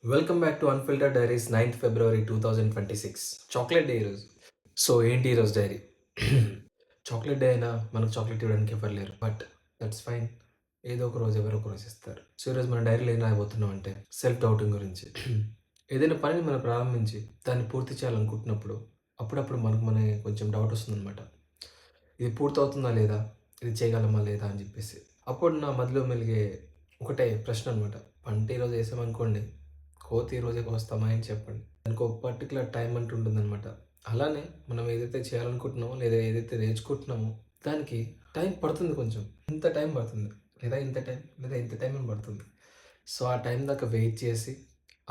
Welcome back to unfiltered diaries ninth February 2026 chocolate day ఈరోజు. So ఏంటి ఈరోజు dairy? Chocolate day అయినా మనకు చాక్లేట్ ఇవ్వడానికి ఎవరు లేరు. But that's fine. ఏదో ఒక రోజు ఎవరో ఒకరోజు ఇస్తారు. సో ఈరోజు మన డైరీలో ఏం రాయబోతున్నాం అంటే సెల్ఫ్ డౌటింగ్ గురించి. ఏదైనా పనిని మనం ప్రారంభించి దాన్ని పూర్తి చేయాలనుకుంటున్నప్పుడు అప్పుడప్పుడు మనకు కొంచెం డౌట్ వస్తుందనమాట. ఇది పూర్తవుతుందా లేదా? ఇది చేయగలమా లేదా? అని చెప్పేసి. అప్పుడు నా మదిలో మెలిగే ఒకటే ప్రశ్న అనమాట. పంట ఈరోజు ఏసామనుకోండి, కోత ఈరోజే కోస్తామా ఏంటి చెప్పండి? దానికి ఒక పర్టిక్యులర్ టైం అంటూ ఉంటుందనమాట. అలానే మనం ఏదైతే చేయాలనుకుంటున్నామో, లేదా ఏదైతే నేర్చుకుంటున్నామో, దానికి టైం పడుతుంది కొంచెం. ఇంత టైం పడుతుంది. లేదా ఇంత టైం అని పడుతుంది. సో, ఆ టైం దాకా వెయిట్ చేసి,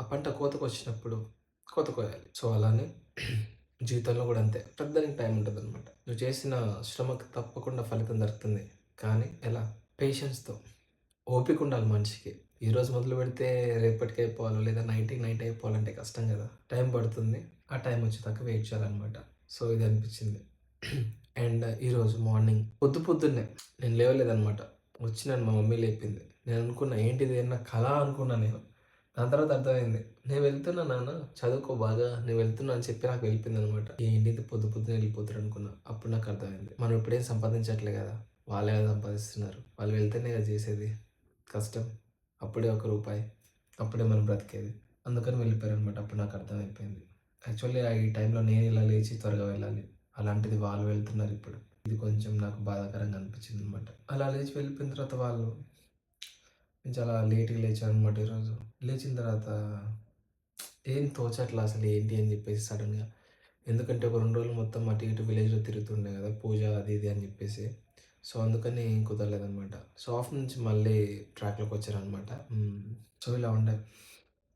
ఆ పంట కోతకొచ్చినప్పుడు కోత కోయాలి. సో, అలానే జీవితంలో కూడా అంతే. ప్రతిదానికి టైం ఉంటదనమాట. నువ్వు చేసిన శ్రమకు తప్పకుండా ఫలితం దక్కుతుంది. కానీ ఎలా? పేషెన్స్‌తో. ఓపిక ఉండాలి మనిషికి. ఈరోజు మొదలుపెడితే రేపటికి అయిపోవాలో, లేదా నైట్‌కి నైట్ అయిపోవాలంటే కష్టం గదా! టైం పడుతుంది. ఆ టైం వచ్చేదాకా వెయిట్ చేయాలనమాట. సో, ఇది అనిపించింది. అండ్ ఈరోజు మార్నింగ్ పొద్దున్నే నేను లేవలేదనమాట. వచ్చి నన్ను మా మమ్మీ లేపింది. నేను అనుకున్నా ఏంటిది ఏమన్నా కల అనుకున్నా నేను. దాని తర్వాత అర్థమైంది. నేను వెళ్తున్నా నాన్న చదువుకో బాగా. నేను వెళ్తున్నా అని చెప్పి నాకు వెళ్ళిపోయిందనమాట. ఏంటి ఇంత పొద్దున్నే వెళ్ళిపోతారు అనుకున్నా. అప్పుడు నాకు అర్థమైంది. మనం ఇప్పుడేం సంపాదించట్లే గదా! వాళ్ళే కదా సంపాదిస్తున్నారు. వాళ్ళు వెళ్తేనే కదా చేసేది. కష్టం. అప్పుడే ఒక రూపాయి. అప్పుడే మనం బ్రతికేది. అందుకని వెళ్ళిపోయారనమాట. అప్పుడు నాకు అర్థమైపోయింది. యాక్చువల్లీ ఈ టైంలో నేను ఇలా లేచి త్వరగా వెళ్ళాలి. అలాంటిది వాళ్ళు వెళ్తున్నారిప్పుడు. ఇది కొంచెం నాకు బాధాకరంగా అనిపించిందనమాట. అలా లేచి వెళ్ళిపోయిన తర్వాత వాళ్ళు నేను చాలా లేట్‌గా లేచాననమాట ఈరోజు. లేచిన తర్వాత ఏం తోచట్లా అసలు ఏంటి అని చెప్పేసి సడెన్‌గా. ఎందుకంటే ఒక 2 రోజులు మొత్తం అటు ఇటు విలేజ్‌లో తిరుగుతుండే కదా! పూజ అది ఇది అని చెప్పేసి. సో, అందుకని కుదరలేదనమాట. సో, ఆఫ్ నుంచి మళ్ళీ ట్రాక్‌లోకొచ్చాననమాట. సో, ఇలా ఉండే.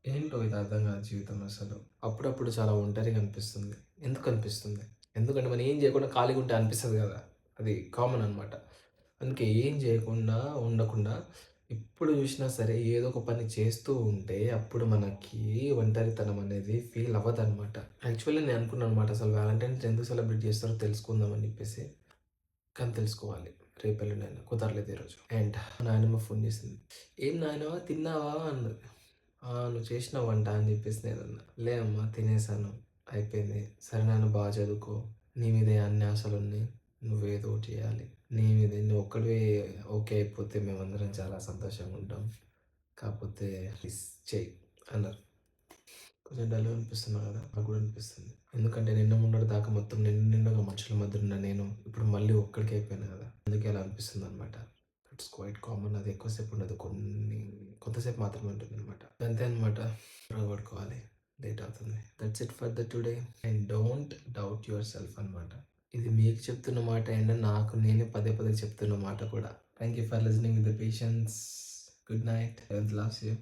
ఏంటో ఇది అర్థం కాదు జీవితం అసలు. అప్పుడప్పుడు చాలా ఒంటరిగా అనిపిస్తుంది. ఎందుకనిపిస్తుంది? ఎందుకంటే మనం ఏం చేయకుండా ఖాళీగా ఉంటే అనిపిస్తది కదా! అది కామన్ అనమాట. అందుకే ఏం చేయకుండా ఉండకుండా ఎప్పుడు చూసినా సరే ఏదో ఒక పని చేస్తూ ఉంటే అప్పుడు మనకి ఒంటరితనం అనేది ఫీల్ అవ్వదనమాట. యాక్చువల్లీ నేను అనుకున్నాననమాట అసలు వాలంటైన్స్ డే ఎందుకు సెలబ్రేట్ చేస్తారో తెలుసుకుందాం అని చెప్పేసి. కానీ తెలుసుకోవాలి. రేపు ఎల్లుండైనా కుదరలేదు ఈరోజు. అండ్ మా నాయనమ్మ ఫోన్ చేసింది. "ఏం నాయనమ్మ తిన్నావా?" అన్నది. "ఆ! నువ్వు చేసినావు వంట" అని చెప్పేసి నేనన్నా. "లే అమ్మ తినేసాను. అయిపోయింది. సరే నాన్న బాగా చదువుకో. నీ మీదే అన్ని ఆశలున్నాయి. నువ్వేదో ఒకటి చేయాలి. నీ మీదే నువ్వు ఒక్కడివే ఓకే అయిపోతే మేమందరం చాలా సంతోషంగా ఉంటాం. కాకపోతే ప్లీజ్ చెయ్యి" అన్నారు. కొంచెం డల్‌గా అనిపిస్తున్నా కదా! నాకు కూడా అనిపిస్తుంది. ఎందుకంటే నిన్న మొన్నటి దాకా మొత్తం నిండుగా మనుషుల మధ్య ఉన్న నేను ఇప్పుడు మళ్ళీ ఒక్కడికే అయిపోయాను కదా! అందుకే అలా అనిపిస్తుందనమాట. It's quite common. అది ఎక్కువ సేపు ఉండదు. కొంతసేపు మాత్రమే ఉంటుందనమాట. అంతే అనమాట. త్వరగా పడుకోవాలి. లేట్ అవుతుంది. That's it for the today. And don't doubt your self అనమాట. ఇది మీకు చెప్తున్న మాట అండ్ నాకు నేనే పదే పదే చెప్తున్న మాట కూడా. Thank you for listening with the patience. Good night. Health loves you.